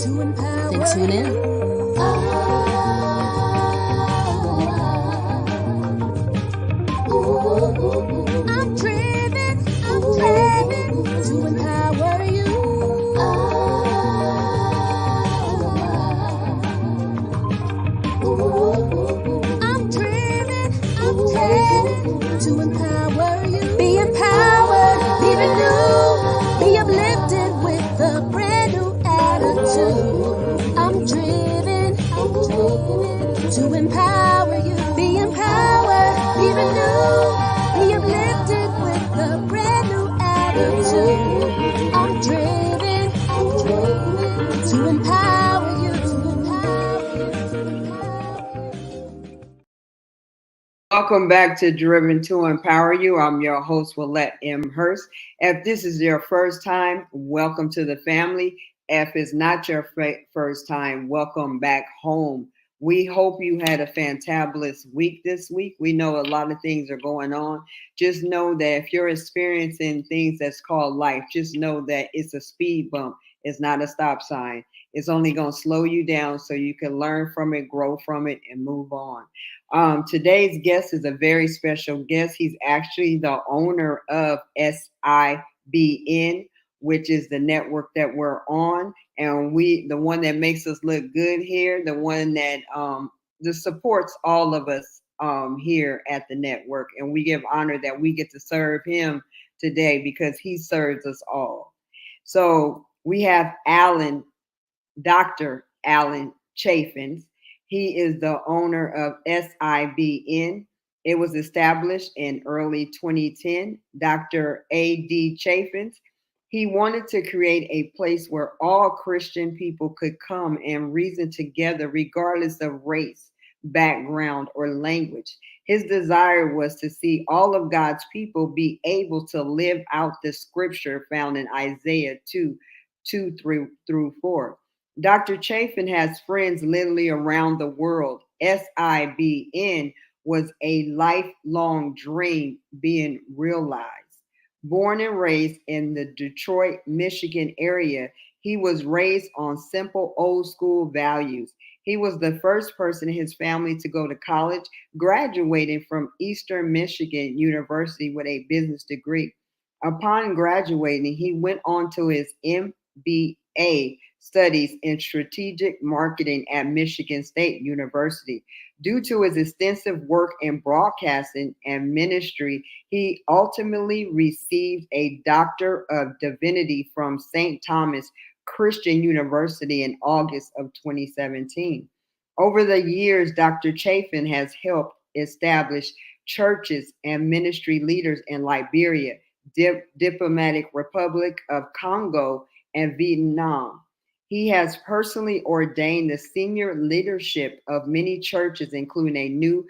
Then tune in. I'm driven to empower you. I'm driven to empower you. Be empowered, be renewed, be uplifted with a brand new attitude. I'm driven to empower you. Be empowered, be renewed, be uplifted with a brand new attitude. I'm driven to empower you. Welcome back to Driven to Empower You. I'm your host, Willette M Hurst. If this is your first time, welcome to the family. If it's not your first time, welcome back home. We hope you had a fantabulous week this week. We know a lot of things are going on. Just know that if you're experiencing things that's called life, just know that it's a speed bump. It's not a stop sign. It's only going to slow you down so you can learn from it, grow from it, and move on. Today's guest is a very special guest. He's actually the owner of SIBN, which is the network that we're on. And the one that makes us look good here, the one that just supports all of us here at the network. And we give honor that we get to serve him today because he serves us all. So we have Dr. Alan Chaffins. He is the owner of SIBN. It was established in early 2010. Dr. A.D. Chaffins, he wanted to create a place where all Christian people could come and reason together regardless of race, background, or language. His desire was to see all of God's people be able to live out the scripture found in Isaiah 2:3-4. Dr. Chafin has friends literally around the world. SIBN was a lifelong dream being realized. Born and raised in the Detroit, Michigan area, he was raised on simple old school values. He was the first person in his family to go to college, graduating from Eastern Michigan University with a business degree. Upon graduating, he went on to his MBA studies in strategic marketing at Michigan State University. Due to his extensive work in broadcasting and ministry, he ultimately received a Doctor of Divinity from St. Thomas Christian University in August of 2017. Over the years, Dr. Chafin has helped establish churches and ministry leaders in Liberia, Diplomatic Republic of Congo, and Vietnam. He has personally ordained the senior leadership of many churches, including a new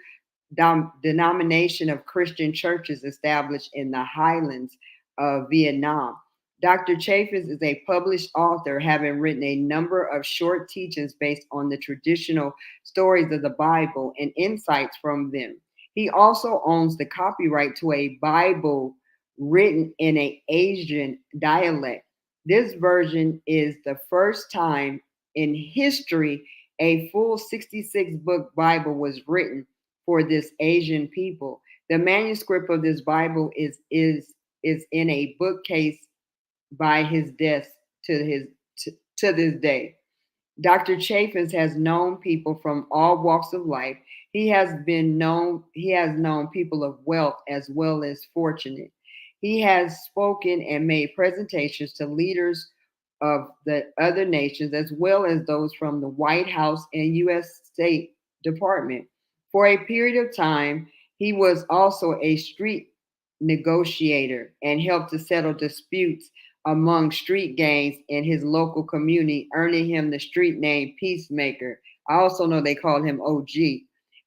denomination of Christian churches established in the highlands of Vietnam. Dr. Chaffins is a published author, having written a number of short teachings based on the traditional stories of the Bible and insights from them. He also owns the copyright to a Bible written in an Asian dialect. This version is the first time in history a full 66-book Bible was written for this Asian people. The manuscript of this Bible is in a bookcase by his desk to this day. Dr. Chaffins has known people from all walks of life. He has known people of wealth as well as fortunate. He has spoken and made presentations to leaders of the other nations, as well as those from the White House and U.S. State Department. For a period of time, he was also a street negotiator and helped to settle disputes among street gangs in his local community, earning him the street name Peacemaker. I also know they called him OG.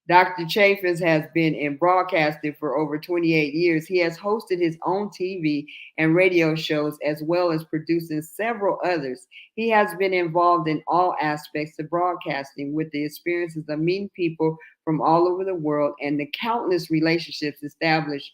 Dr. Chaffins has been in broadcasting for over 28 years. He has hosted his own TV and radio shows, as well as producing several others. He has been involved in all aspects of broadcasting, with the experiences of meeting people from all over the world and the countless relationships established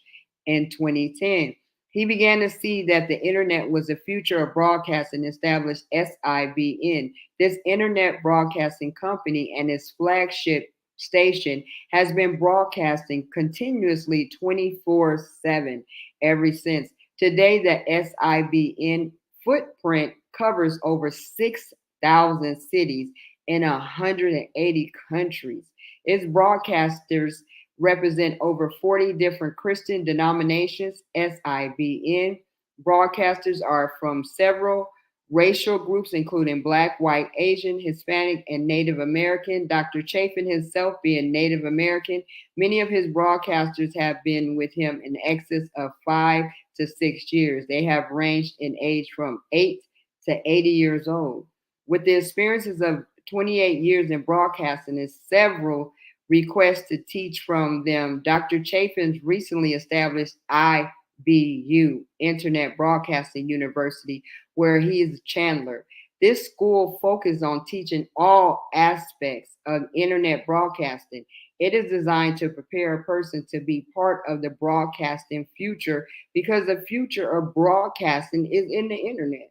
in 2010. He began to see that the internet was the future of broadcasting and established SIBN. This internet broadcasting company and its flagship station has been broadcasting continuously 24/7 ever since. Today, the SIBN footprint covers over 6,000 cities in 180 countries. Its broadcasters represent over 40 different Christian denominations. SIBN broadcasters are from several racial groups, including Black, White, Asian, Hispanic, and Native American. Dr. Chafin himself being Native American, many of his broadcasters have been with him in excess of 5 to 6 years. They have ranged in age from 8 to 80 years old. With the experiences of 28 years in broadcasting and several requests to teach from them, Dr. Chafin's recently established IBU, Internet Broadcasting University, where he is Chandler. This school focuses on teaching all aspects of internet broadcasting. It is designed to prepare a person to be part of the broadcasting future because the future of broadcasting is in the internet.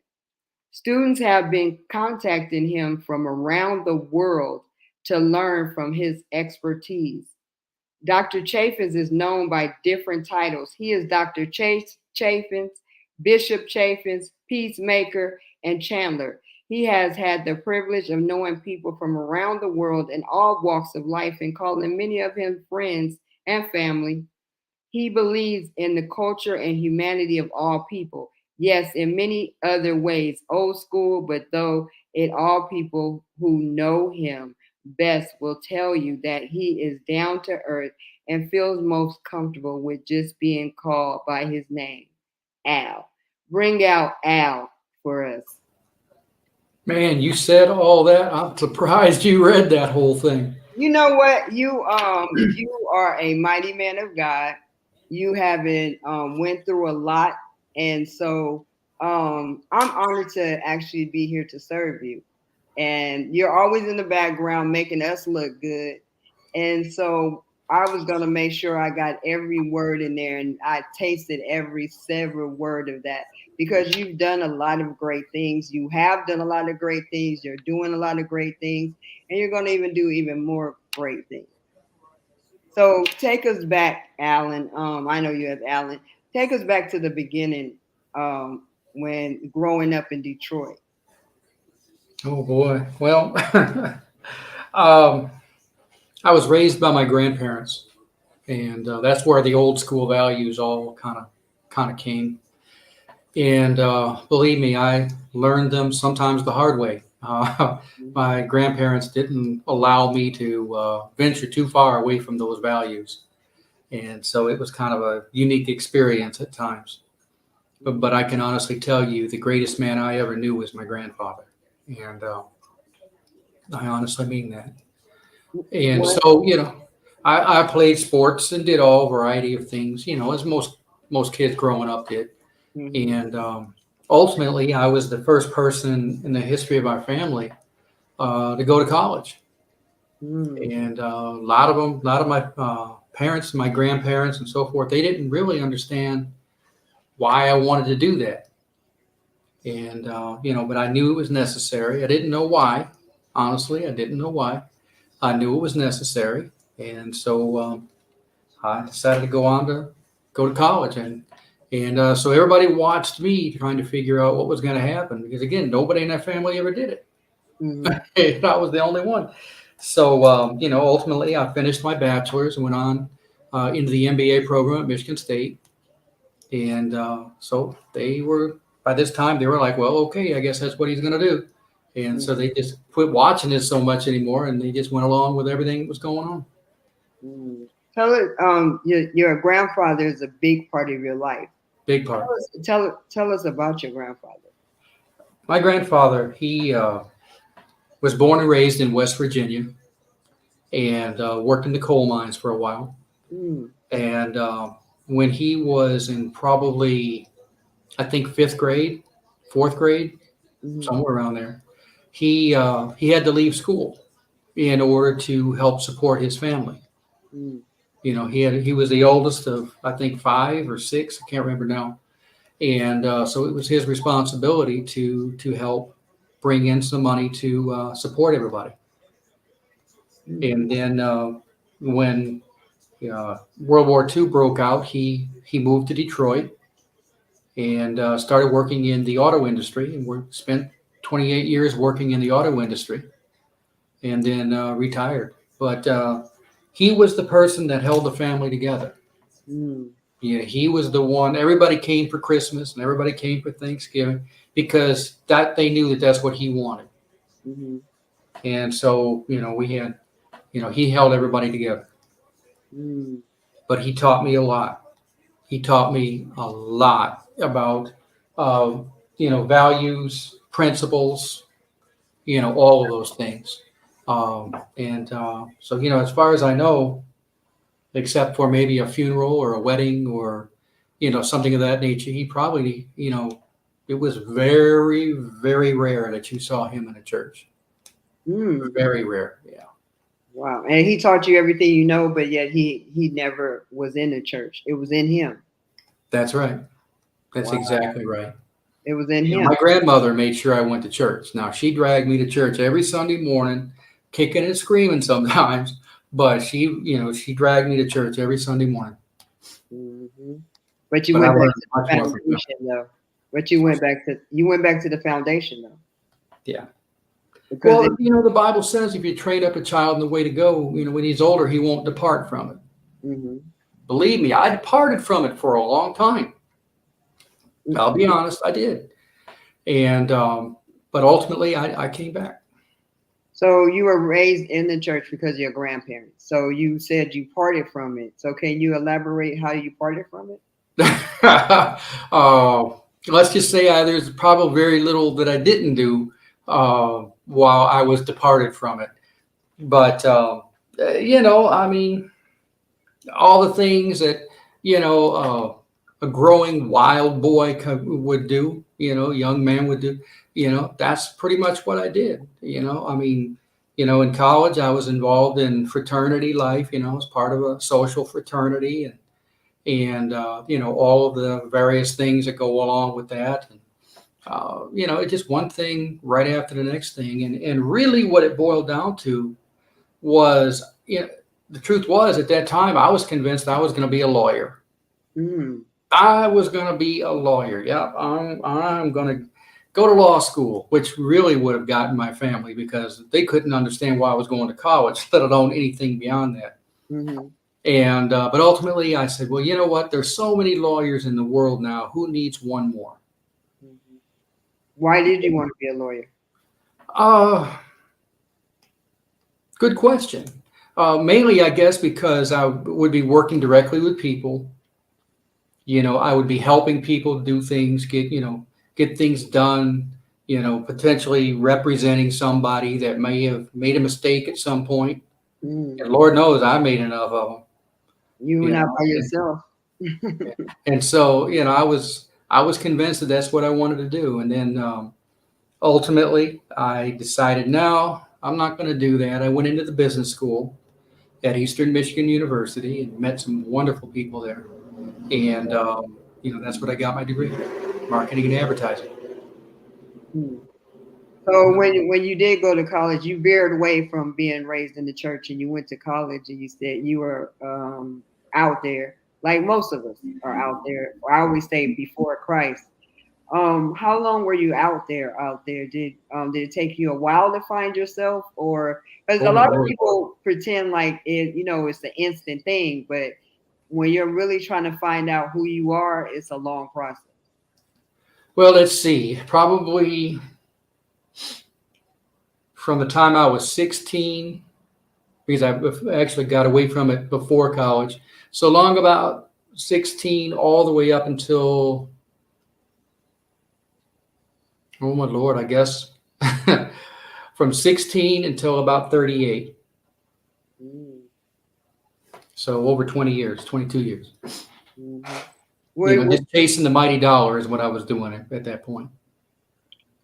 Students have been contacting him from around the world to learn from his expertise. Dr. Chaffins is known by different titles. He is Dr. Chaffins, Bishop Chaffins, Peacemaker, and Chandler. He has had the privilege of knowing people from around the world in all walks of life and calling many of him friends and family. He believes in the culture and humanity of all people. Yes, in many other ways, old school, but though it all people who know him best will tell you that he is down to earth and feels most comfortable with just being called by his name, Al. Bring out Al for us. Man, you said all that. I'm surprised you read that whole thing. You know what? You are a mighty man of God. You haven't went through a lot, and so I'm honored to actually be here to serve you. And you're always in the background making us look good. And so I was gonna make sure I got every word in there, and I tasted every several word of that because you've done a lot of great things. You have done a lot of great things. You're doing a lot of great things, and you're gonna even do even more great things. So take us back, Alan. I know you have Alan. Take us back to the beginning when growing up in Detroit. Oh boy. Well, um, I was raised by my grandparents, and that's where the old school values all kind of came. And believe me, I learned them sometimes the hard way. My grandparents didn't allow me to venture too far away from those values, and so it was kind of a unique experience at times. But I can honestly tell you, the greatest man I ever knew was my grandfather, and I honestly mean that. And What? so, I played sports and did all variety of things, as most kids growing up did. Mhm. And ultimately, I was the first person in the history of our family to go to college. Mm. And a lot of my parents, my grandparents, and so forth, they didn't really understand why I wanted to do that. And but I knew it was necessary. I didn't know why. Honestly, I didn't know why. I knew it was necessary, and so I decided to go to college, and so everybody watched me trying to figure out what was going to happen because again, nobody in that family ever did it. Mhm. And I was the only one. So ultimately, I finished my bachelor's and went on into the MBA program at Michigan State, and so they were by this time they were like, well, okay, I guess that's what he's going to do. And so they Mhm. just quit watching it so much anymore, and they just went along with everything that was going on. Mm. Tell it. Your grandfather is a big part of your life. Big Tell part. us. Tell us about your grandfather. My grandfather, he was born and raised in West Virginia and worked in the coal mines for a while. Mm. And when he was in probably, I think, fifth grade, fourth grade, Mhm. somewhere around there, he had to leave school in order to help support his family. Mm. He was the oldest of I think five or six, I can't remember now. and so it was his responsibility to help bring in some money to support everybody. And then when World War II broke out, he moved to Detroit and started working in the auto industry, and spent 28 years working in the auto industry, and then retired. But he was the person that held the family together. Mm. Yeah, he was the one. Everybody came for Christmas and everybody came for Thanksgiving because that they knew that that's what he wanted. Mm-hmm. And so, we had, he held everybody together. Mm. But he taught me a lot. He taught me a lot about, uh, values, principles, all of those things. And so, as far as I know, except for maybe a funeral or a wedding or, something of that nature, he probably, it was very, very rare that you saw him in a church. Mm. Very rare. Yeah. Wow. And he taught you everything you know, but yet he never was in the church. It was in him. That's right. That's Wow. exactly right. It was in him. My grandmother made sure I went to church. Now, she dragged me to church every Sunday morning, kicking and screaming sometimes, but she dragged me to church every Sunday morning. Mm-hmm. But you But I went back learned to the much more from her. foundation, though. But you went back to the foundation, though. Yeah. Because Well, the Bible says if you train up a child in the way to go, when he's older, he won't depart from it. mm-hmm. Believe me, I departed from it for a long time. I'll be honest, I did. And but ultimately, I came back. So you were raised in the church because of your grandparents. So you said you parted from it. So can you elaborate how you parted from it? Let's just say there's probably very little that I didn't do while I was departed from it. But I mean, all the things that a growing wild boy would do, young man would do, that's pretty much what I did. I mean, in college I was involved in fraternity life, as part of a social fraternity, and all of the various things that go along with that. And it's just one thing right after the next thing, and really what it boiled down to was, the truth was at that time I was convinced I was going to be a lawyer. Mm. I was going to be a lawyer. Yep, I'm going to go to law school, which really would have gotten my family because they couldn't understand why I was going to college, let alone anything beyond that. Mm-hmm. And but ultimately, I said, well, you know what? There's so many lawyers in the world now. Who needs one more? Mm-hmm. Why did you want to be a lawyer? Good question. Mainly, I guess, because I would be working directly with people. I would be helping people do things, get things done. Potentially representing somebody that may have made a mistake at some point. Mm. And Lord knows I made enough of them. You were not by yourself. And so, I was convinced that that's what I wanted to do. And then ultimately, I decided, no, I'm not going to do that. I went into the business school at Eastern Michigan University and met some wonderful people there. And, that's what I got my degree, marketing and advertising. Mm. So when you did go to college, you veered away from being raised in the church and you went to college and you said you were out there, like most of us are out there. I always say before Christ. How long were you out there? Did it take you a while to find yourself, or because a Oh, lot of Lord. people pretend like it's an instant thing, but when you're really trying to find out who you are, it's a long process. Well, let's see. Probably from the time I was 16, because I actually got away from it before college. So long about 16 all the way up until, oh my Lord, I guess from 16 until about 38. Mm. So over 20 years, 22 years. Mm-hmm. Just chasing the mighty dollar is what I was doing at that point.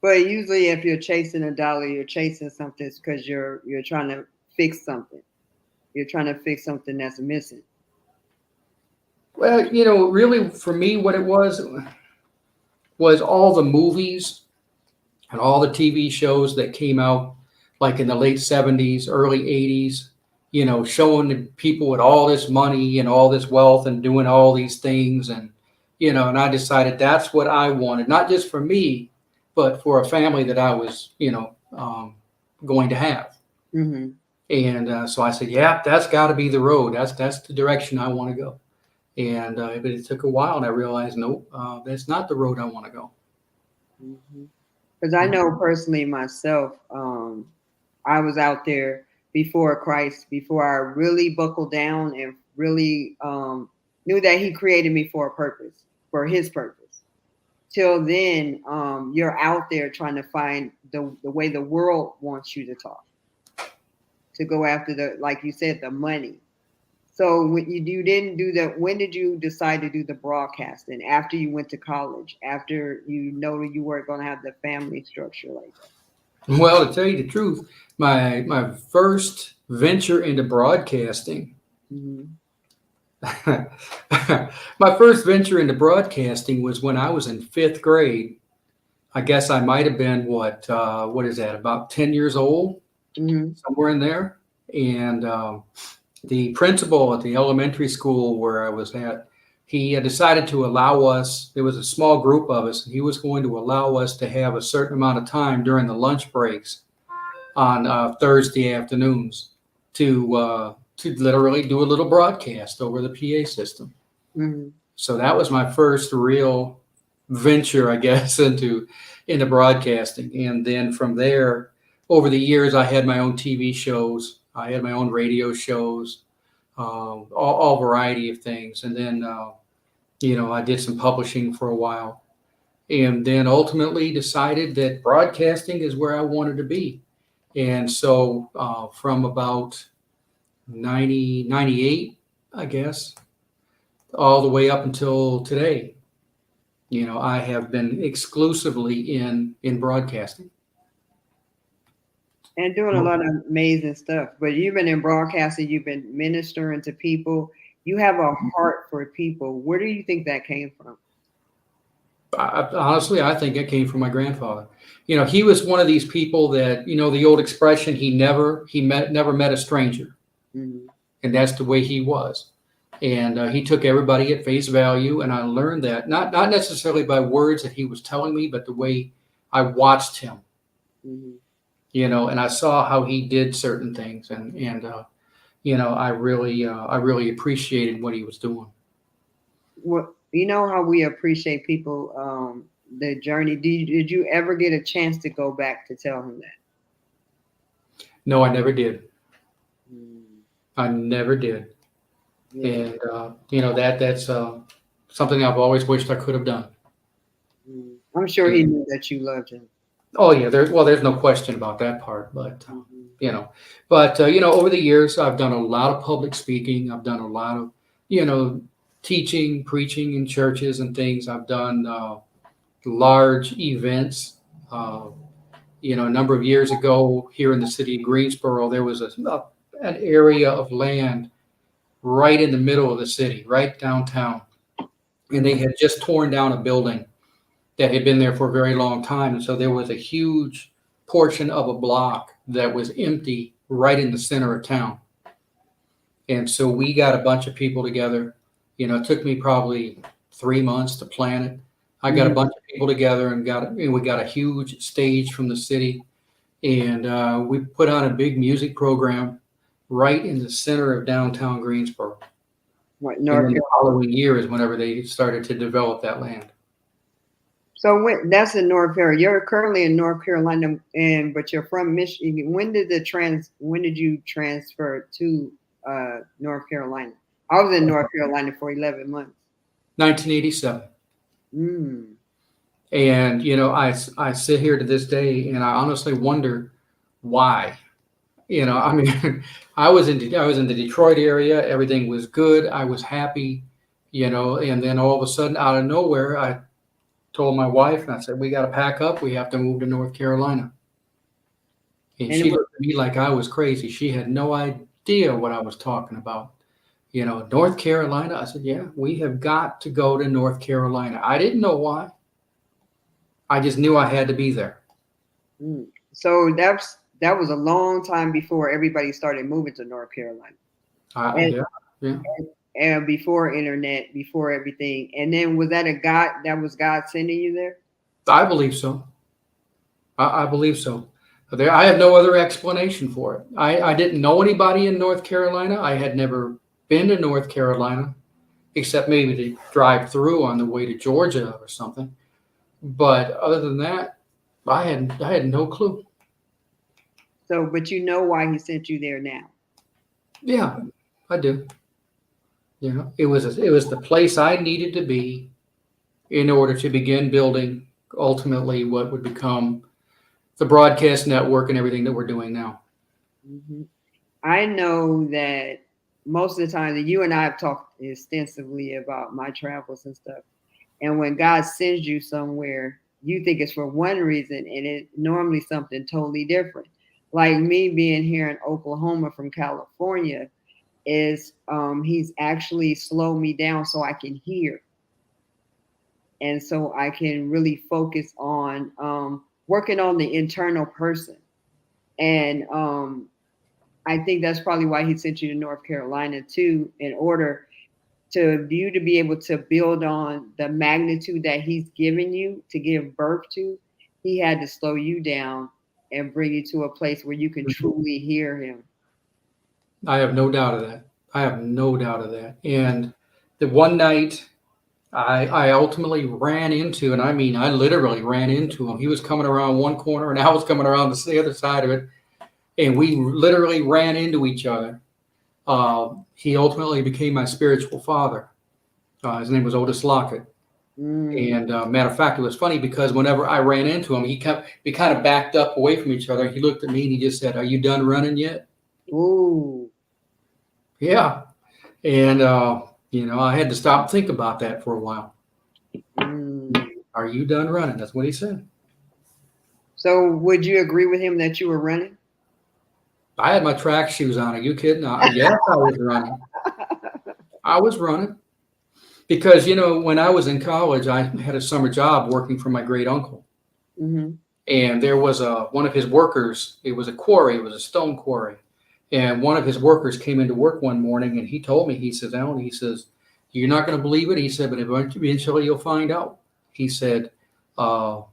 But usually, if you're chasing a dollar, you're chasing something because you're trying to fix something. You're trying to fix something that's missing. Well, really for me, what it was, was all the movies and all the TV shows that came out like in the late 70s, early 80s, showing the people with all this money and all this wealth and doing all these things. And I decided that's what I wanted, not just for me, but for a family that I was, going to have. Hmm. And so I said, yeah, that's got to be the road. That's the direction I want to go. And but it took a while, and I realized, nope, that's not the road I want to go. Because I know personally myself, I was out there before Christ, before I really buckled down and really knew that He created me for a purpose, for His purpose. Till then, you're out there trying to find the way the world wants you to talk, to go after the, like you said, the money. So when you didn't do that, when did you decide to do the broadcasting? After you went to college, after you know you weren't going to have the family structure like that? Well, to tell you the truth, my first venture into broadcasting, Mm-hmm. my first venture into broadcasting was when I was in fifth grade. I guess I might have been what is that? About 10 years old, Mm-hmm. somewhere in there. And the principal at the elementary school where I was at, he had decided to allow us. There was a small group of us, and he was going to allow us to have a certain amount of time during the lunch breaks on Thursday afternoons to literally do a little broadcast over the PA system. Mm-hmm. So that was my first real venture, I guess, into broadcasting. And then from there, over the years, I had my own TV shows. I had my own radio shows, all variety of things. And then, I did some publishing for a while, and then ultimately decided that broadcasting is where I wanted to be. And so from about 98, I guess, all the way up until today, I have been exclusively in broadcasting. And doing a lot of amazing stuff. But you've been in broadcasting, you've been ministering to people. You have a heart for people. Where do you think that came from? Honestly, I think it came from my grandfather. He was one of these people that, the old expression, never met a stranger. Mm-hmm. And that's the way he was. And he took everybody at face value. And I learned that not necessarily by words that he was telling me, but the way I watched him. Mm-hmm. And I saw how he did certain things, and I really appreciated what he was doing. Well, you know how we appreciate people, the journey. Did you ever get a chance to go back to tell him that? No, I never did. Mm. I never did. Yeah. And that's something I've always wished I could have done. Mm. I'm sure he knew that you loved him. Oh yeah, there's no question about that part. But Mm-hmm. over the years, I've done a lot of public speaking. I've done a lot of teaching, preaching in churches and things. I've done large events. A number of years ago here in the city of Greensboro, there was an area of land right in the middle of the city, right downtown, and they had just torn down a building that had been there for a very long time. And so there was a huge portion of a block that was empty right in the center of town. And so we got a bunch of people together. It took me probably 3 months to plan it. I got a bunch of people together and we got a huge stage from the city. And we put on a big music program right in the center of downtown Greensboro. What, And then the following year is whenever they started to develop that land. So that's in North Carolina. You're currently in North Carolina, but you're from Michigan. When did you transfer to North Carolina? I was in North Carolina for 11 months. 1987. Mm. And I sit here to this day, and I honestly wonder why. I mean, I was in the Detroit area. Everything was good. I was happy. And then all of a sudden, out of nowhere, I told my wife, and I said, we got to pack up. We have to move to North Carolina. And she looked at me like I was crazy. She had no idea what I was talking about. North Carolina. I said, yeah, we have got to go to North Carolina. I didn't know why. I just knew I had to be there. Mm. So that was a long time before everybody started moving to North Carolina, and Yeah, yeah. and before internet, before everything. And then was that a God? That was God sending you there? I believe so. I believe so. I have no other explanation for it. I didn't know anybody in North Carolina. I had never been to North Carolina, except maybe to drive through on the way to Georgia or something. But other than that, I had no clue. So, but you know why He sent you there now. Yeah, I do. It was the place I needed to be in order to begin building ultimately what would become the broadcast network and everything that we're doing now. Hmm. I know that most of the time that you and I have talked extensively about my travels and stuff. And when God sends you somewhere, you think it's for one reason, and it normally something totally different. Like me being here in Oklahoma from California, is He's actually slowed me down so I can hear, and so I can really focus on working on the internal person. And I think that's probably why He sent you to North Carolina too, in order to you to be able to build on the magnitude that He's given you to give birth to. He had to slow you down and bring you to a place where you can truly hear Him. I have no doubt of that. I have no doubt of that. And the one night I ultimately ran into, and I mean, I literally ran into him. He was coming around one corner, and I was coming around the other side of it, and we literally ran into each other. He ultimately became my spiritual father. His name was Otis Lockett. Mm. And matter of fact, it was funny because whenever I ran into him, we kind of backed up away from each other. He looked at me and he just said, "Are you done running yet?" Ooh. Yeah. And, I had to stop and think about that for a while. Mm. Are you done running? That's what he said. So would you agree with him that you were running? I had my track shoes on. Are you kidding? Yes, I was running. I was running because, when I was in college, I had a summer job working for my great uncle. Hmm. And there was one of his workers. It was a quarry. It was a stone quarry. And one of his workers came into work one morning and he told me, he says, "Alan," he says, "you're not going to believe it." He said, "but eventually you'll find out." He said, uh,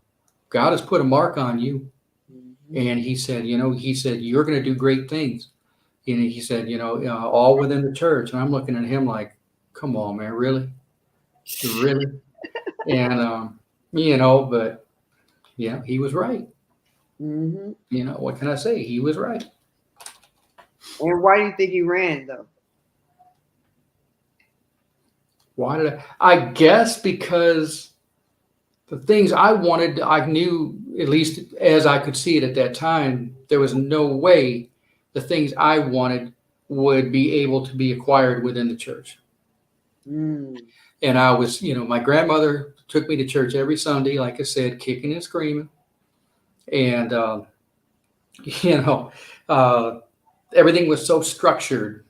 "God has put a mark on you." Hmm. And he said, "you're going to do great things." And he said, all within the church. And I'm looking at him like, come on, man, really? Really? And, but yeah, he was right. Hmm. What can I say? He was right. And why do you think he ran though? Why did I guess because the things I wanted, I knew, at least as I could see it at that time, there was no way the things I wanted would be able to be acquired within the church. Mm. And I was, my grandmother took me to church every Sunday, like I said, kicking and screaming. And, you know, uh, everything was so structured.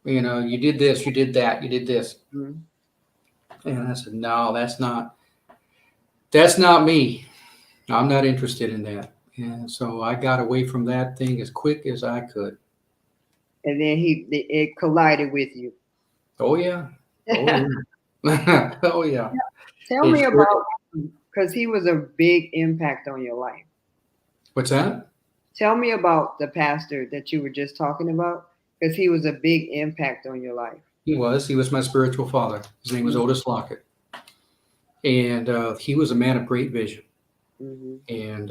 You did this, you did that, you did this. Mm. And I said, no, that's not me. I'm not interested in that. And so I got away from that thing as quick as I could. And then it collided with you. Oh yeah. Oh yeah. Oh yeah. Tell It me sure about did. him, because he was a big impact on your life. What's that? Tell me about the pastor that you were just talking about, because he was a big impact on your life. He was my spiritual father. His name was Otis Lockett. And he was a man of great vision. Mm-hmm. And,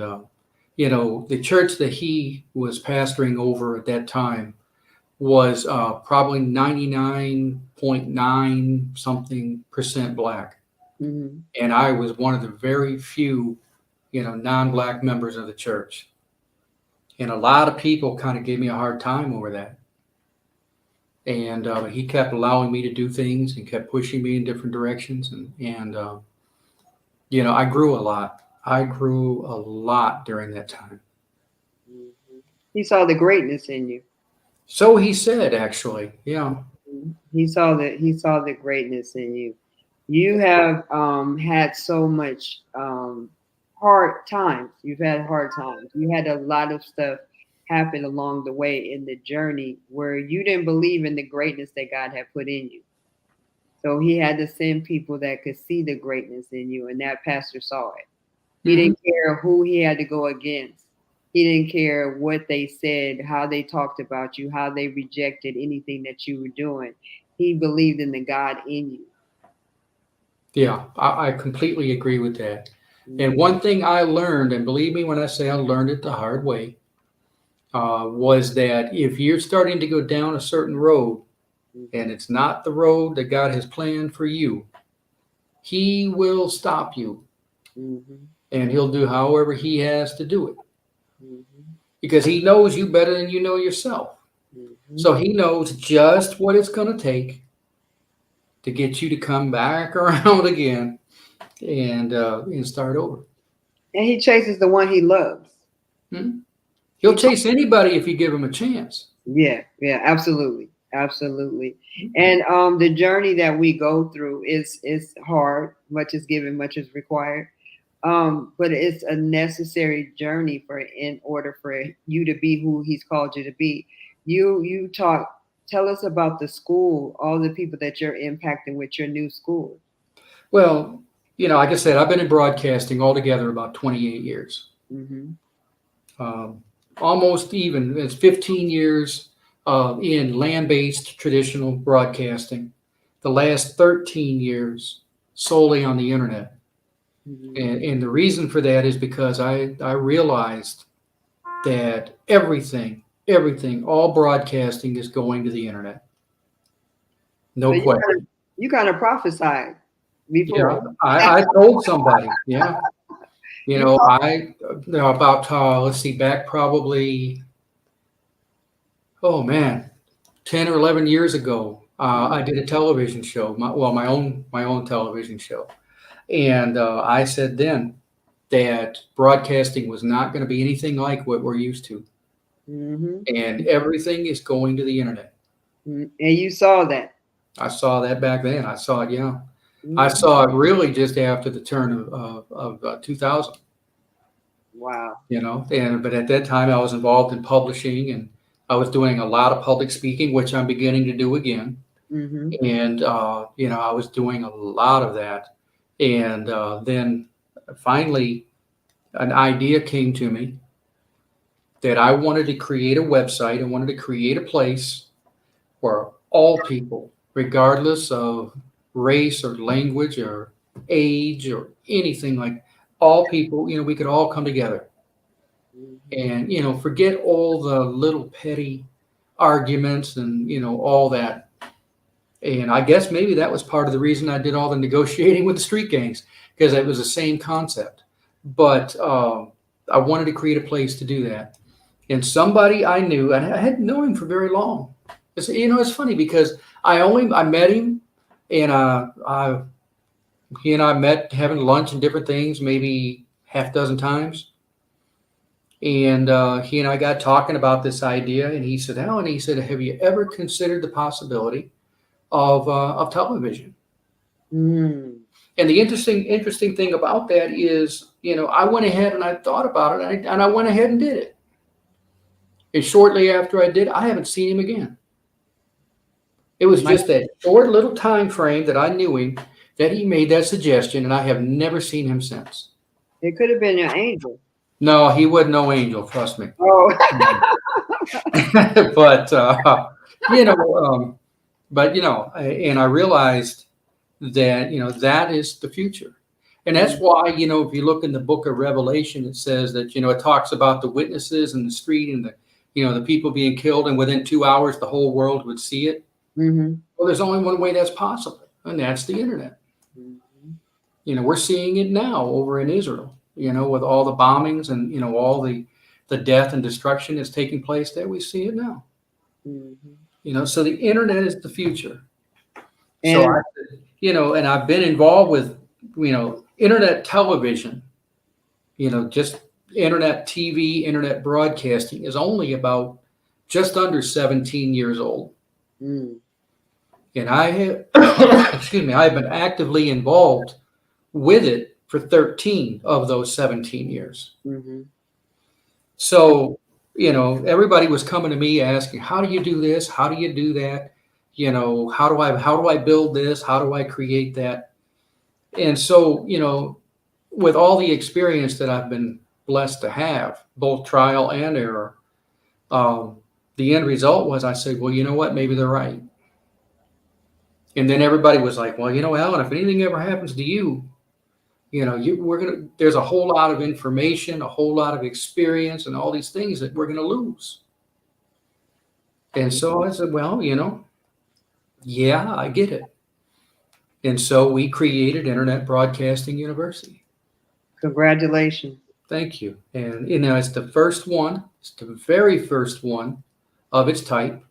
the church that he was pastoring over at that time was probably 99.9 something percent black. Mm-hmm. And I was one of the very few, non-black members of the church. And a lot of people kind of gave me a hard time over that. And he kept allowing me to do things and kept pushing me in different directions. And I grew a lot. I grew a lot during that time. Mm-hmm. He saw the greatness in you. So he said, actually, yeah. He saw the greatness in you. You have had so much hard times. You've had hard times. You had a lot of stuff happen along the way in the journey where you didn't believe in the greatness that God had put in you. So he had to send people that could see the greatness in you, and that pastor saw it. He didn't care who he had to go against. He didn't care what they said, how they talked about you, how they rejected anything that you were doing. He believed in the God in you. Yeah, I completely agree with that. And one thing I learned, and believe me when I say I learned it the hard way, was that if you're starting to go down a certain road and it's not the road that God has planned for you, he will stop you and he'll do however he has to do it because he knows you better than you know yourself. So he knows just what it's going to take to get you to come back around again and start over. And he chases the one he loves. He'll chase anybody if you give him a chance. Yeah, absolutely. Absolutely. And the journey that we go through is hard. Much is given, much is required. But it's a necessary journey in order for you to be who he's called you to be. Tell us about the school, all the people that you're impacting with your new school. Well, like I said, I've been in broadcasting altogether about 28 years. Almost even. It's 15 years in land-based traditional broadcasting. The last 13 years solely on the internet. And the reason for that is because I realized that everything, all broadcasting is going to the internet. No question. You kind of prophesied before. Yeah, I told somebody. Yeah. Let's see, back probably, 10 or 11 years ago, I did a television show, my own television show. And I said then that broadcasting was not going to be anything like what we're used to. And everything is going to the internet. And you saw that. I saw that back then. I saw it, yeah. I saw it really just after the turn of 2000. Wow. But at that time I was involved in publishing and I was doing a lot of public speaking, which I'm beginning to do again. And, I was doing a lot of that. And then finally an idea came to me that I wanted to create a website. I wanted to create a place where all people, regardless of race or language or age or anything, like all people, we could all come together and, forget all the little petty arguments and, all that. And I guess maybe that was part of the reason I did all the negotiating with the street gangs, because it was the same concept. But I wanted to create a place to do that. And somebody I knew, and I hadn't known him for very long. It's funny because I met him, and he and I met having lunch and different things, maybe half dozen times. And he and I got talking about this idea, and he said, Alan, have you ever considered the possibility of television? And the interesting thing about that is, I went ahead and I thought about it, and I went ahead and did it. And shortly after I did, I haven't seen him again. It was just that short little time frame that I knew him, that he made that suggestion, and I have never seen him since. It could have been an angel. No, he wasn't no angel, trust me. Oh. But and I realized that, that is the future. And that's why, if you look in the book of Revelation, it says that, it talks about the witnesses in the street and the people being killed, and within 2 hours, the whole world would see it. Well, there's only one way that's possible, and that's the internet. We're seeing it now over in Israel, with all the bombings and, all the death and destruction that's taking place there. We see it now. So the internet is the future. And, so, and I've been involved with, internet television, just internet TV, internet broadcasting is only about just under 17 years old. And I have, I have been actively involved with it for 13 of those 17 years. Mm-hmm. So, everybody was coming to me asking, how do you do this? How do you do that? How do I build this? How do I create that? And so, with all the experience that I've been blessed to have, both trial and error, the end result was I said, well, you know what? Maybe they're right. And then everybody was like, well, Alan, if anything ever happens to you, there's a whole lot of information, a whole lot of experience, and all these things that we're going to lose. And so I said, well, yeah, I get it. And so we created Internet Broadcasting University. Congratulations. Thank you. And, it's the first one, it's the very first one of its type.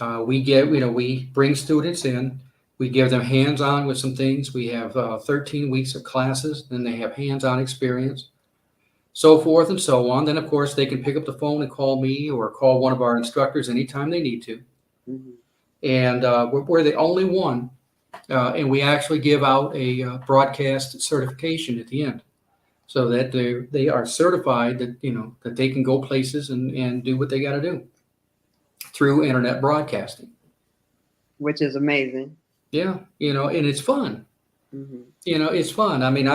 We bring students in. We give them hands-on with some things. We have 13 weeks of classes, then they have hands-on experience, so forth and so on. Then, of course, they can pick up the phone and call me or call one of our instructors anytime they need to. Mm-hmm. And we're the only one, and we actually give out a broadcast certification at the end, so that they are certified that, that they can go places and do what they got to do through internet broadcasting. Which is amazing. Yeah, and it's fun. Mm-hmm. It's fun. I mean,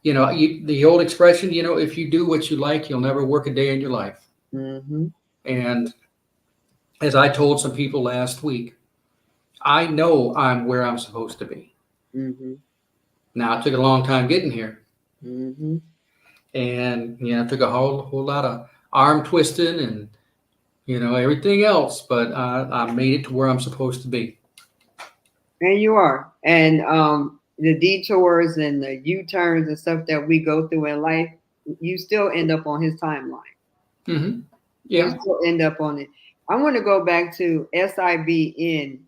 the old expression, if you do what you like, you'll never work a day in your life. Mm-hmm. And as I told some people last week, I know I'm where I'm supposed to be. Mm-hmm. Now, it took a long time getting here. Mm-hmm. And, it took a whole lot of arm twisting and, everything else. But I made it to where I'm supposed to be. And you are. And the detours and the U-turns and stuff that we go through in life, you still end up on his timeline. Mm-hmm. Yeah. You still end up on it. I want to go back to SIBN.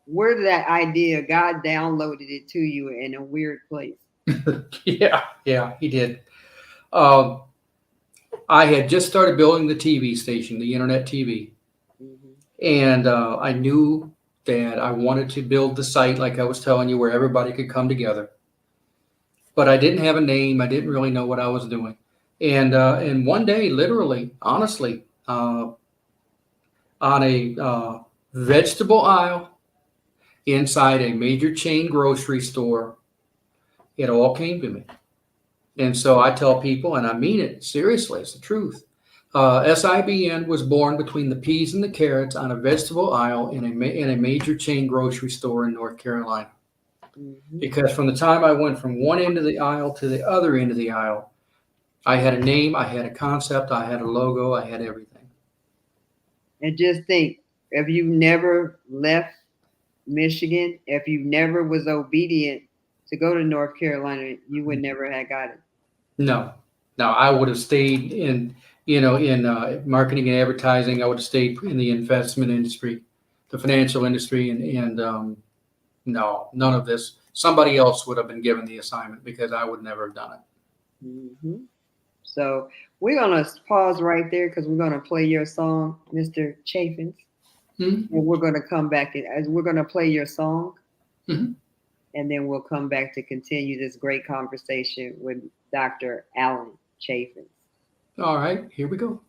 Where did that idea, God downloaded it to you in a weird place? Yeah, he did. I had just started building the TV station, the internet TV. Mm-hmm. And I knew that I wanted to build the site, like I was telling you, where everybody could come together. But I didn't have a name. I didn't really know what I was doing. And one day, literally, honestly, on a vegetable aisle inside a major chain grocery store, it all came to me. And so I tell people, and I mean it seriously, it's the truth. SIBN was born between the peas and the carrots on a vegetable aisle in a major chain grocery store in North Carolina. Mm-hmm. Because from the time I went from one end of the aisle to the other end of the aisle, I had a name, I had a concept, I had a logo, I had everything. And just think, if you never left Michigan, if you never was obedient to go to North Carolina, you would never have got it. No, I would have stayed in marketing and advertising. I would have stayed in the investment industry, the financial industry, and no, none of this. Somebody else would have been given the assignment because I would never have done it. Mm-hmm. So we're going to pause right there because we're going to play your song, Mr. Chaffins. Mm-hmm. And we're going to come back as we're going to play your song. Mm-hmm. And then we'll come back to continue this great conversation with Dr. Alan Chaffins. All right, here we go.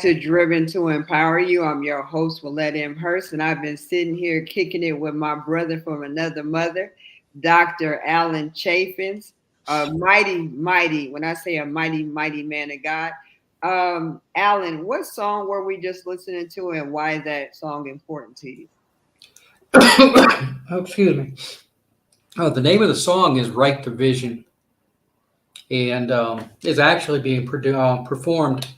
to Driven to Empower You. I'm your host, Willette M Hurst, and I've been sitting here kicking it with my brother from another mother, Dr. Alan Chaffins, a mighty, when I say a mighty man of God. Alan, what song were we just listening to, and why is that song important to you? Oh, excuse me. The name of the song is Right Division, and is actually being performed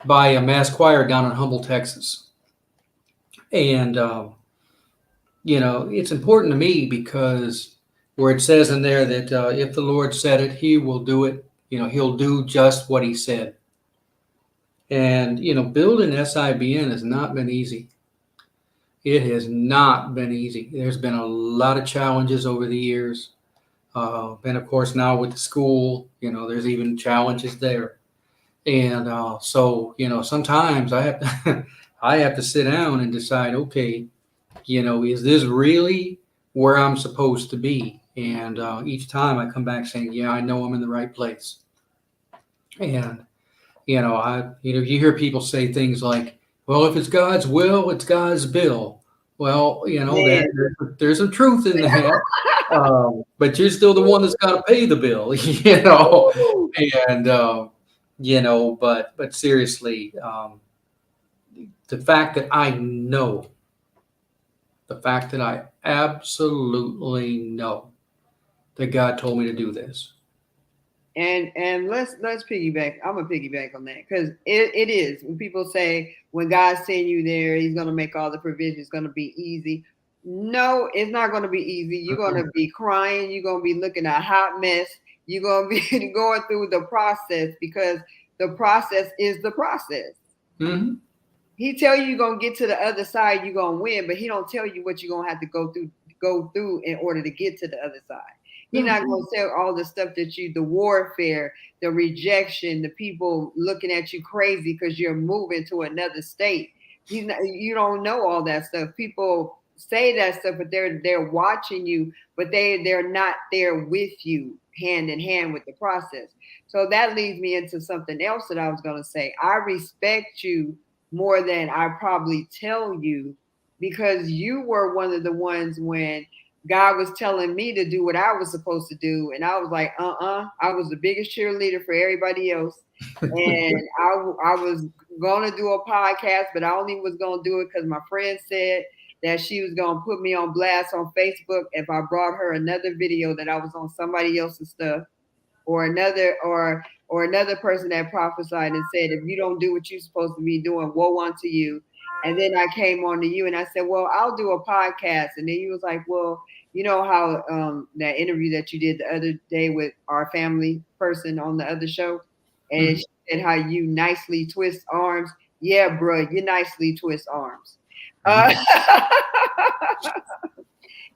by a mass choir down in Humble, Texas. And, it's important to me because where it says in there that if the Lord said it, he will do it. He'll do just what he said. And, building SIBN has not been easy. It has not been easy. There's been a lot of challenges over the years. And of course, now with the school, there's even challenges there. And sometimes I have to, I have to sit down and decide, okay, is this really where I'm supposed to be? And each time I come back saying, yeah, I know I'm in the right place. And you hear people say things like, well, if it's God's will, it's God's bill. Well, there's some truth in that. But you're still the one that's got to pay the bill, and, but seriously, the fact that I absolutely know that God told me to do this. And let's piggyback. I'm gonna piggyback on that because it is when people say when God's sending you there, He's gonna make all the provisions. It's gonna be easy. No, it's not gonna be easy. You're gonna be crying. You're gonna be looking a hot mess. You're gonna be going through the process because the process is the process. Mm-hmm. He tell you you're gonna get to the other side. You're gonna win, but He don't tell you what you're gonna have to go through in order to get to the other side. He's not going to tell all the stuff the warfare, the rejection, the people looking at you crazy because you're moving to another state. You don't know all that stuff. People say that stuff, but they're watching you, but they're not there with you, hand in hand with the process. So that leads me into something else that I was going to say. I respect you more than I probably tell you because you were one of the ones when God was telling me to do what I was supposed to do. And I was like, I was the biggest cheerleader for everybody else. And I was going to do a podcast, but I only was going to do it because my friend said that she was going to put me on blast on Facebook if I brought her another video that I was on somebody else's stuff or another person that prophesied and said, if you don't do what you're supposed to be doing, woe unto you. And then I came on to you and I said, well, I'll do a podcast. And then you was like, well, you know how that interview that you did the other day with our family person on the other show? And she said how you nicely twist arms. Yeah, bro, you nicely twist arms. And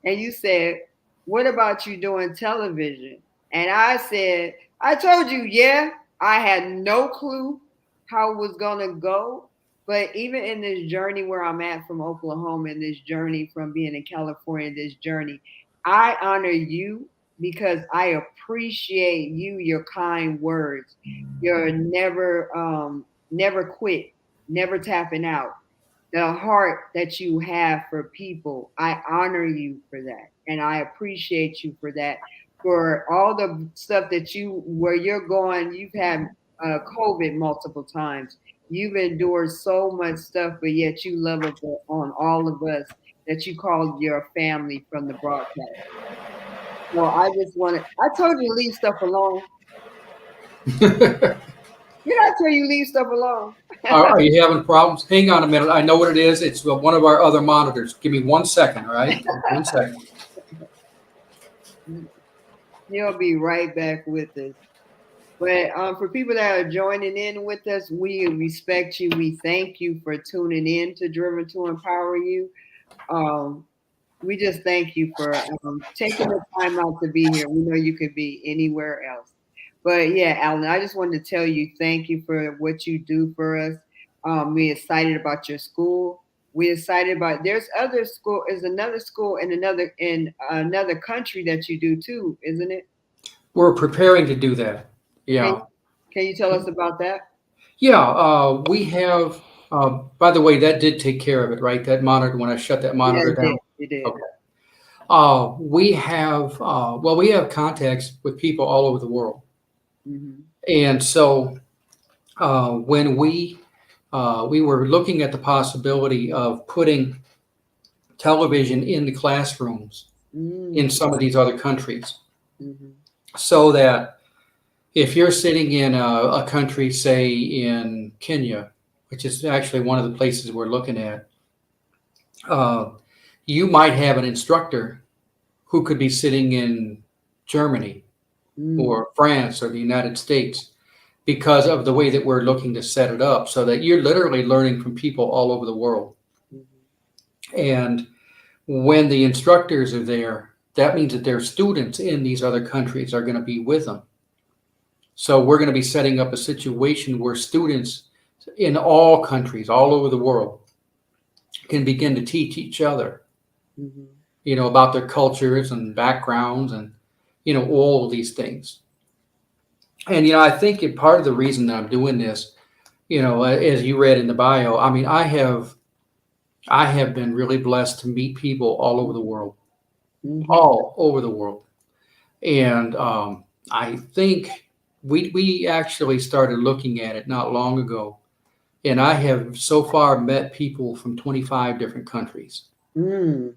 you said, what about you doing television? And I said, I told you, yeah, I had no clue how it was going to go. But even in this journey where I'm at from Oklahoma, and this journey from being in California, this journey, I honor you because I appreciate you, your kind words, your never quit, never tapping out, the heart that you have for people. I honor you for that. And I appreciate you for that. For all the stuff that where you're going, you've had COVID multiple times. You've endured so much stuff, but yet you love on all of us that you called your family from the broadcast. So I told you to leave stuff alone. Did I tell you leave stuff alone? Are you having problems? Hang on a minute. I know what it is. It's one of our other monitors. Give me 1 second, all right? 1 second. He'll be right back with us. But for people that are joining in with us, we respect you. We thank you for tuning in to Driven to Empower You. We just thank you for taking the time out to be here. We know you could be anywhere else. But yeah, Alan, I just wanted to tell you thank you for what you do for us. We're excited about your school. We're excited about there's another school in another country that you do too, isn't it? We're preparing to do that. Yeah. Can you tell us about that? Yeah, we have. By the way, that did take care of it, right? That monitor, when I shut that Yeah, monitor it did. down. It did. Okay. We have. Well, we have contacts with people all over the world, Hmm. and so when we were looking at the possibility of putting television in the classrooms in Mm. some of these other countries, Hmm. so that if you're sitting in a country, say in Kenya, which is actually one of the places we're looking at, uh, you might have an instructor who could be sitting in Germany Mm. or France or the United States because of the way that we're looking to set it up, so that you're literally learning from people all over the world. Hmm. And when the instructors are there, that means that their students in these other countries are going to be with them. So we're going to be setting up a situation where students in all countries, all over the world, can begin to teach each other, Hmm. about their cultures and backgrounds and, all of these things. And, I think part of the reason that I'm doing this, as you read in the bio, I mean, I have been really blessed to meet people Hmm. all over the world. And I think we actually started looking at it not long ago. And I have so far met people from 25 different countries. Mm.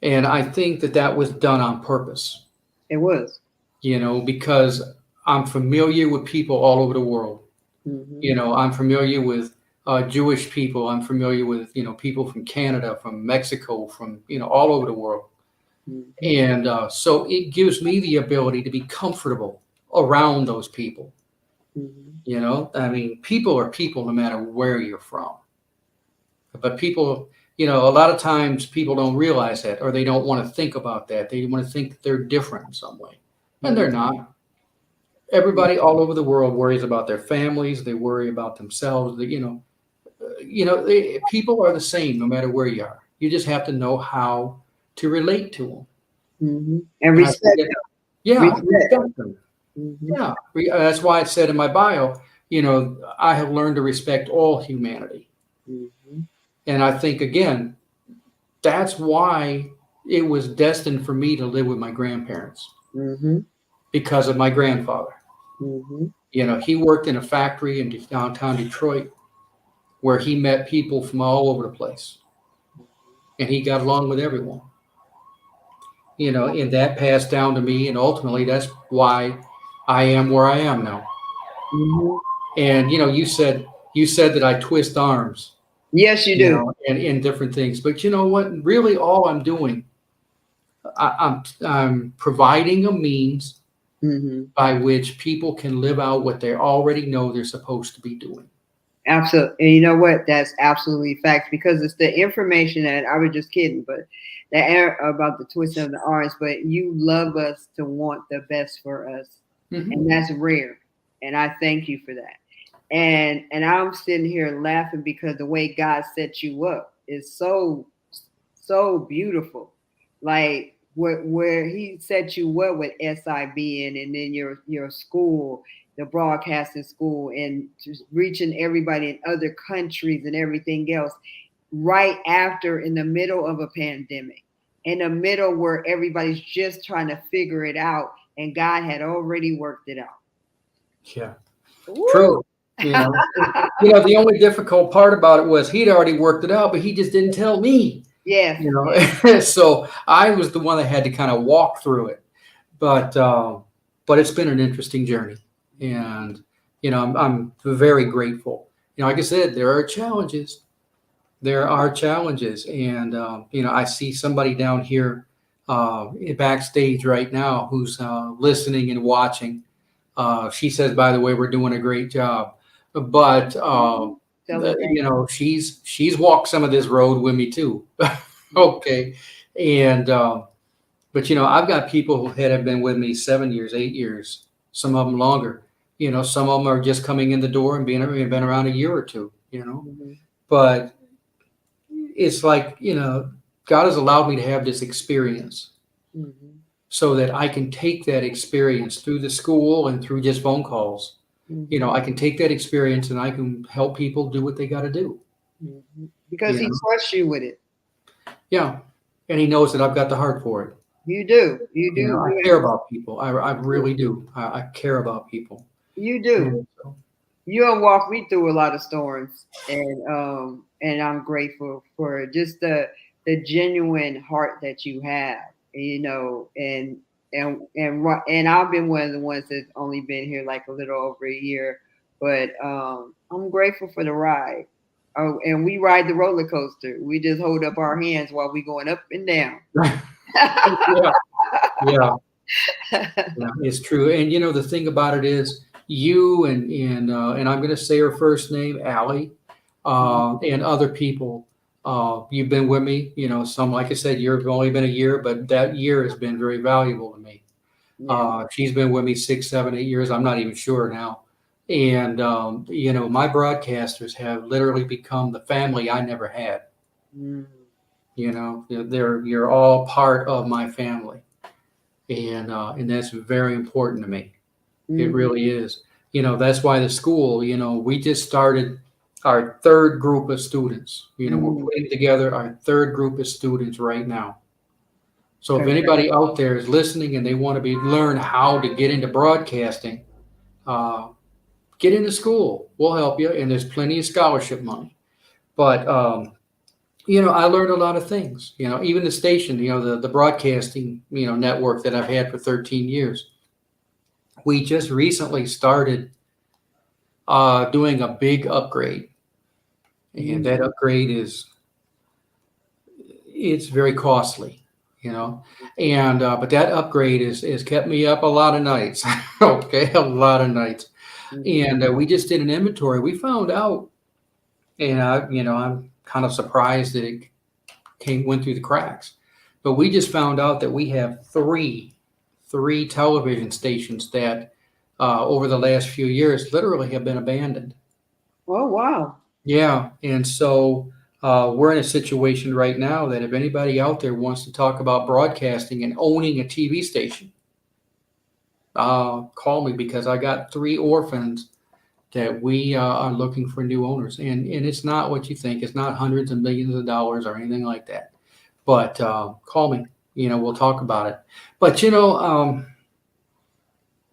And I think that that was done on purpose, It was. because I'm familiar with people all over the world. Hmm. I'm familiar with Jewish people. I'm familiar with, people from Canada, from Mexico, from, all over the world. Hmm. And so it gives me the ability to be comfortable around those people. Hmm. I mean, people are people no matter where you're from. But people, a lot of times people don't realize that, or they don't want to think about that. They want to think that they're different in some way, and they're not. Everybody all over the world worries about their families. They worry about themselves. People are the same no matter where you are. You just have to know how to relate to them. Hmm. And And I think respect. that, yeah, Respect. respect them. Hmm. Yeah, that's why it said in my bio, I have learned to respect all humanity. Hmm. And I think, again, that's why it was destined for me to live with my grandparents, Hmm. because of my grandfather. Hmm. He worked in a factory in downtown Detroit where he met people from all over the place, and he got along with everyone. And that passed down to me, and ultimately that's why I am where I am now. Hmm. And you said that I twist arms, Yes, you do. and in different things. But you know what? Really, all I'm doing, I'm providing a means Hmm. by which people can live out what they already know they're supposed to be doing. Absolutely. And you know what? That's absolutely facts because it's the information that I was just kidding, but the air about the twist of the arms, but you love us to want the best for us. Hmm. And that's rare. And I thank you for that. And I'm sitting here laughing because the way God set you up is so beautiful. Like where he set you up with SIBN and then your school, the broadcasting school, and just reaching everybody in other countries and everything else right after in the middle of a pandemic, in the middle where everybody's just trying to figure it out and God had already worked it out. Yeah, Woo! true. The only difficult part about it was he'd already worked it out, but he just didn't tell me. Yes. So I was the one that had to kind of walk through it. But it's been an interesting journey, and I'm very grateful. Like I said, there are challenges. There are challenges, and I see somebody down here backstage right now who's listening and watching. She says, by the way, we're doing a great job, but Tell her thank she's walked some of this road with me too. you. Okay, and but I've got people who have been with me 7 years, 8 years, some of them longer. Some of them are just coming in the door and been around a year or two. Mhm. But it's like God has allowed me to have this experience Mhm. so that I can take that experience through the school and through just phone calls, I can take that experience and I can help people do what they got to do. Because he trusts you with it. Yeah. And he knows that I've got the heart for it. You do. You do. I care about people. I really do. I care about people. You do. You have walked me through a lot of storms, and I'm grateful for just the genuine heart that you have, and I've been one of the ones that's only been here like a little over a year, but I'm grateful for the ride. Oh, and we ride the roller coaster. We just hold up our hands while we going up and down. Yeah, it's true. And the thing about it is, you and I'm going to say her first name, Allie, and other people. You've been with me. Some, like I said, you've only been a year, but that year has been very valuable to me. She's been with me 6, 7, 8 years. I'm not even sure now. And my broadcasters have literally become the family I never had. You're all part of my family, and that's very important to me. It really is. That's why the school. We just started our third group of students. We're putting together our third group of students right now. So if anybody out there is listening and they want to learn how to get into broadcasting, get into school. We'll help you, and there's plenty of scholarship money. But I learned a lot of things. Even the station, the broadcasting, network that I've had for 13 years. We just recently started doing a big upgrade, and that upgrade it's very costly, and but that upgrade is kept me up a lot of nights. Okay, a lot of nights. And we just did an inventory. We found out, and I'm kind of surprised that it went through the cracks, but we just found out that we have three television stations that over the last few years literally have been abandoned. Oh, wow. Yeah. And so we're in a situation right now that if anybody out there wants to talk about broadcasting and owning a TV station, call me, because I got 3 orphans that we are looking for new owners. And it's not what you think. It's not hundreds of millions of dollars or anything like that. But call me. We'll talk about it. But,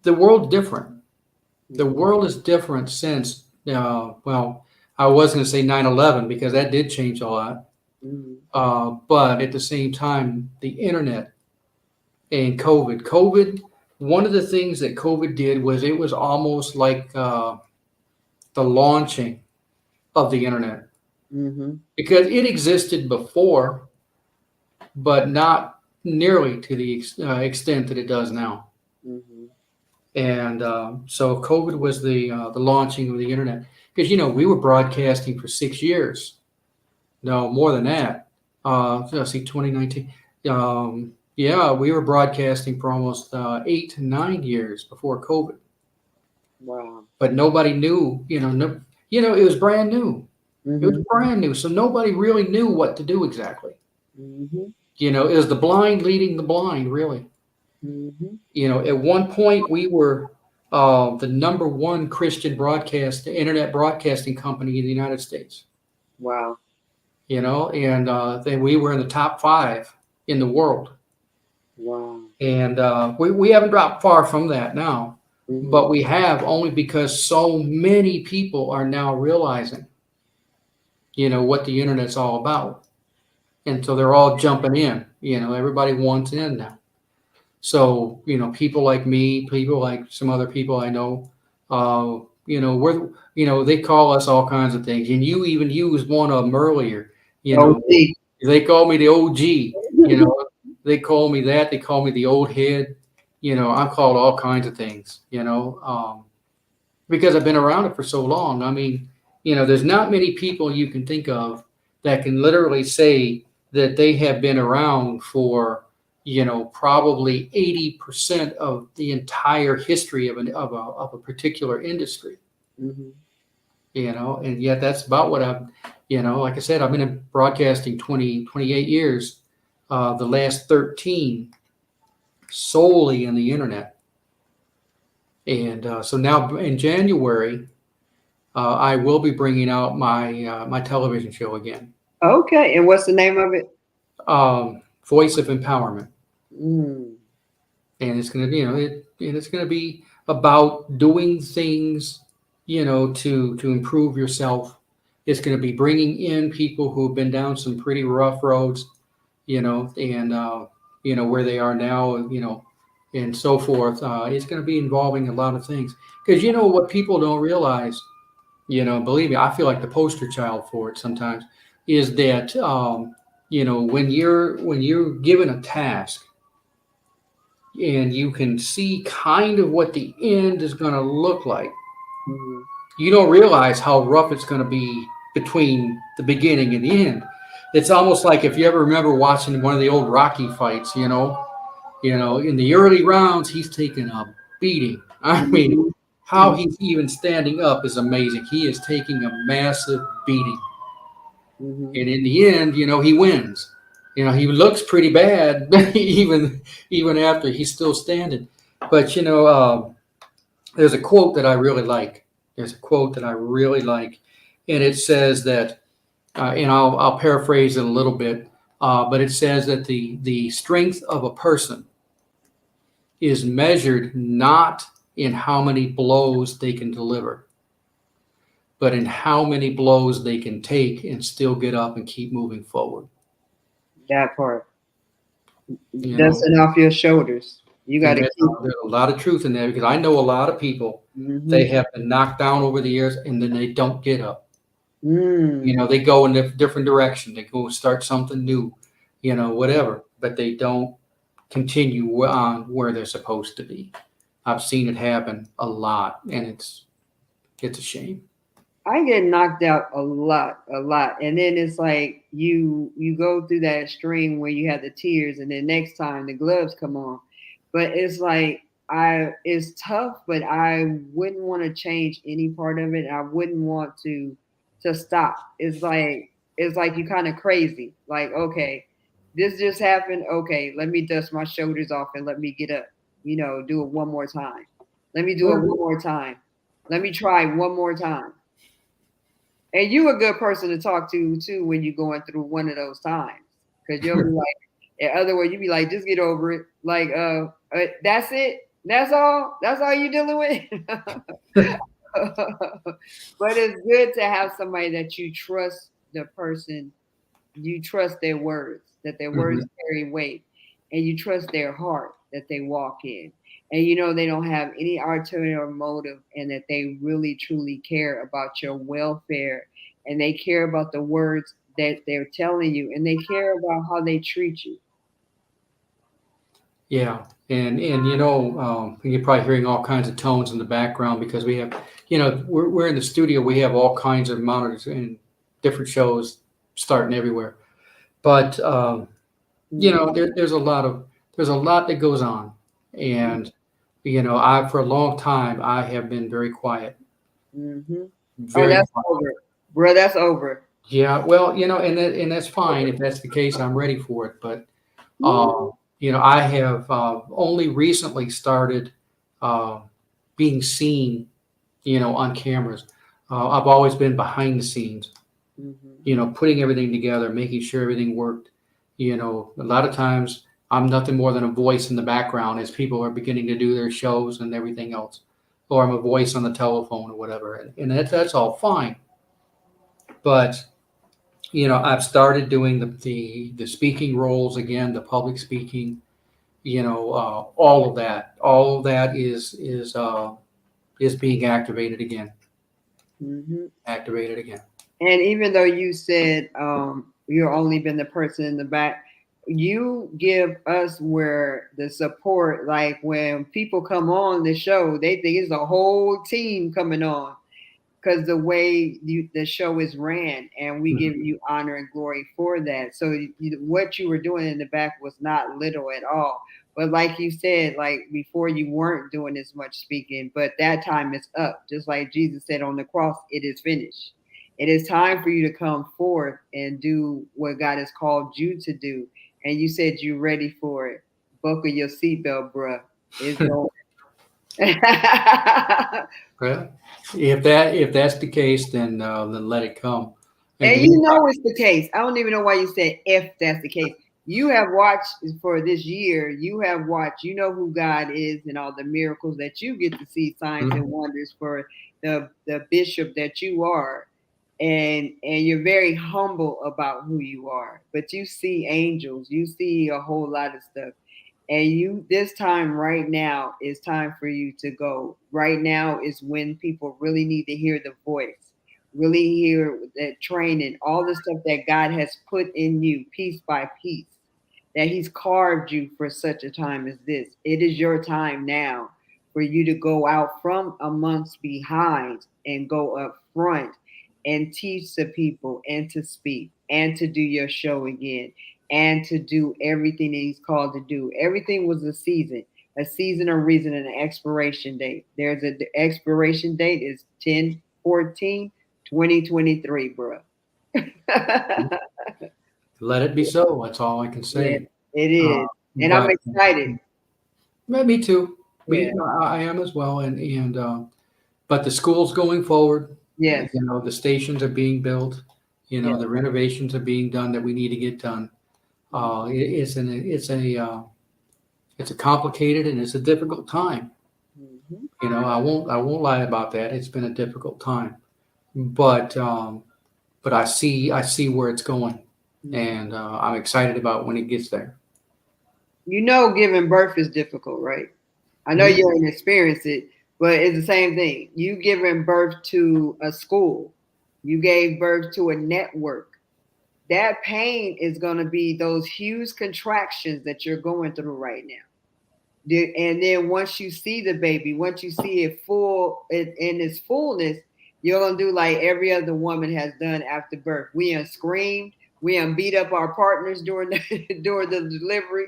the world's different. The world is different since, I was going to say 9/11 because that did change a lot. But at the same time, the internet and COVID, one of the things that COVID did was it was almost like the launching of the internet, because it existed before, but not nearly to the extent that it does now. And so COVID was the launching of the internet, because we were broadcasting for 6 years, no more than that. Let's see, 2019. We were broadcasting for almost 8 to 9 years before COVID. Wow. But nobody knew. It was brand new. It was brand new, so nobody really knew what to do exactly. It was the blind leading the blind, really. At one point we were the number 1 Christian internet broadcasting company in the United States. Wow. And then we were in the top 5 in the world. Wow. And we haven't dropped far from that now, but we have, only because so many people are now realizing, what the internet's all about. And so they're all jumping in, everybody wants in now. So, people like me, people like some other people I know, they call us all kinds of things. And you even used one of them earlier, they call me the OG, they call me that, they call me the old head, I'm called all kinds of things, because I've been around it for so long. I mean, there's not many people you can think of that can literally say that they have been around for, probably 80% of the entire history of a particular industry. And yet that's about what I've, like I said, I've been in broadcasting 28 years, the last 13 solely in the internet. And so now in January, I will be bringing out my television show again, Okay. And what's the name of it? Voice of Empowerment, Mm. and it's going to be and it's going to be about doing things to improve yourself. It's going to be bringing in people who have been down some pretty rough roads, and where they are now, and so forth. It's going to be involving a lot of things because what people don't realize. Believe me, I feel like the poster child for it sometimes, is that when you're given a task and you can see kind of what the end is going to look like, Mhm. you don't realize how rough it's going to be between the beginning and the end. It's almost like if you ever remember watching one of the old Rocky fights, in the early rounds, he's taking a beating. I mean, Mhm. how he's even standing up is amazing. He is taking a massive beating. Mhm. And in the end, he wins. He looks pretty bad, even after he's still standing. But there's a quote that I really like. There's a quote that I really like, and it says that, and I'll paraphrase it a little bit, but it says that the strength of a person is measured not in how many blows they can deliver, but in how many blows they can take and still get up and keep moving forward. That part. You know, Dusting off your shoulders. You got and to keep. there's a lot of truth in there because I know a lot of people, they Mhm. have been knocked down over the years and then they don't get up. Mm. They go in a different direction. They go start something new, whatever, but they don't continue on where they're supposed to be. I've seen it happen a lot, and it's a shame. I get knocked out a lot, and then it's like you go through that string where you have the tears, and then next time the gloves come on. But it's like it's tough, but I wouldn't want to change any part of it. I wouldn't want to stop. It's like you kind of crazy. Like, okay, this just happened. Okay, let me dust my shoulders off and let me get up. Do it one more time. Let me do it one more time. Let me try one more time. And you a good person to talk to too when you're going through one of those times. Cause you'll be like, in other words, you be like, just get over it. Like, that's it. That's all you dealing with. But it's good to have somebody that you trust the person, you trust their words, that their words Mhm. carry weight, and you trust their heart that they walk in. And they don't have any ulterior motive and that they really truly care about your welfare and they care about the words that they're telling you and they care about how they treat you. Yeah, and you're probably hearing all kinds of tones in the background because we have, we're in the studio. We have all kinds of monitors and different shows starting everywhere. But Mm-hmm. there's a lot that goes on, and I for a long time I have been very quiet, Mm-hmm. Oh, very that's quiet. over, bro. That's over. Yeah, well, and that's fine if that's the case. I'm ready for it, but Mm-hmm. I have only recently started uh, being seen, on cameras. I've always been behind the scenes, putting everything together, making sure everything worked. A lot of times I'm nothing more than a voice in the background as people are beginning to do their shows and everything else, or I'm a voice on the telephone or whatever, and that's all fine. But I've started doing the speaking roles again, the public speaking. All of that is being activated again. Mm-hmm. Activated again. And even though you said you've only been the person in the back, you give us where the support, like when people come on the show, they think it's a whole team coming on because the way the show is ran, and we give Mhm. you honor and glory for that. So what you were doing in the back was not little at all. But like you said, like before, you weren't doing as much speaking, but that time is up. Just like Jesus said on the cross, it is finished. It is time for you to come forth and do what God has called you to do. And you said you're ready for it. Buckle your seatbelt, bruh. It's going. Well, if that's the case, then let it come. In the And you meantime, know it's the case. I don't even know why you said if that's the case. You have watched for this year, you have watched, you know who God is and all the miracles that you get to see, signs and mhm. wonders for the bishop that you are. And you're very humble about who you are. But you see angels, you see a whole lot of stuff. And you this time right now is time for you to go. Right now is when people really need to hear the voice, really hear that training, all the stuff that God has put in you piece by piece, that He's carved you for such a time as this. It is your time now for you to go out from amongst behind and go up front and teach the people and to speak and to do your show again and to do everything that He's called to do. Everything was a season, a reason, and an expiration date. There's an expiration date is 10/14/2023, bro. Let it be so. That's all I can Yeah, say. it Uh, is. And I'm but excited. me too. Yeah. I am as well. And but the school's going forward. Yes. The stations are being built. Yes. The renovations are being done that we need to get done. It's a complicated and it's a difficult time. Mhm. I won't lie about that. It's been a difficult time, but I see where it's going, Mhm. and I'm excited about when it gets there. You know, giving birth is difficult, right? I know Mhm. you ain't experienced it, but it's the same thing. You giving birth to a school, you gave birth to a network. That pain is going to be those huge contractions that you're going through right now. And then once you see the baby, once you see it in its fullness, you're gonna do like every other woman has done after birth. We have screamed, we have beat up our partners during during the delivery,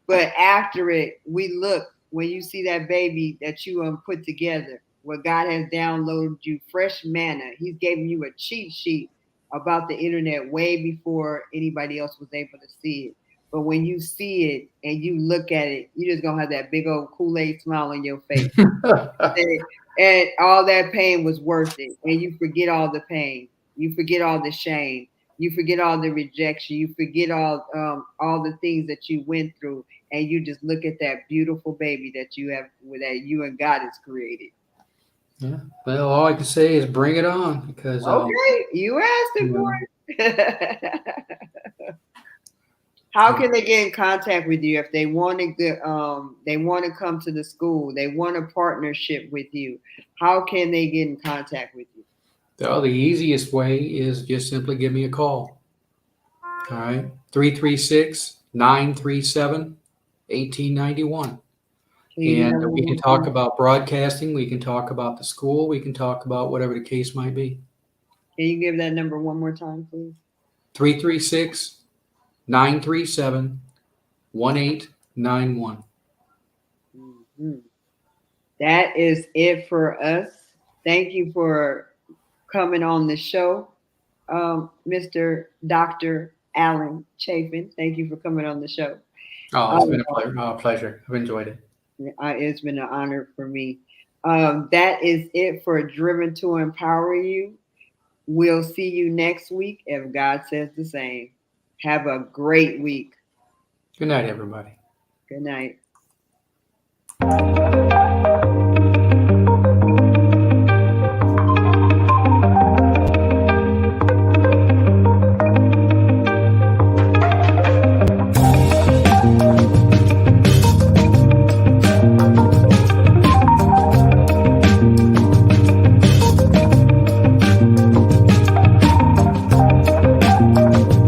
but after it, we look when you see that baby that you put together, where God has downloaded you fresh manna. He's given you a cheat sheet about the internet way before anybody else was able to see it. But when you see it and you look at it, you just gonna have that big old Kool-Aid smile on your face. And all that pain was worth it. And you forget all the pain. You forget all the shame. You forget all the rejection. You forget all the things that you went through, and you just look at that beautiful baby that you and God has created. Yeah. Well, all I can say is bring it on because Okay, you asked you it for know, it. How can they get in contact with you if they want to come to the school, they want a partnership with you? How can they get in contact with you? the easiest way is just simply give me a call. All right, 336-937-1891. Can you do And that one we can more talk time? about broadcasting. We can talk about the school. We can talk about whatever the case might be. Can you give that number one more time, please? 336-937-1891. Mhm. That is it for us. Thank you for coming on the show, Mr. Dr. Alan Chapin. Thank you for coming on the show. Oh, it's Um, been a pleasure. I've enjoyed it. it's been an honor for me. That is it for Driven to Empower You. We'll see you next week if God says the same. Have a great week. Good night, everybody. Good night.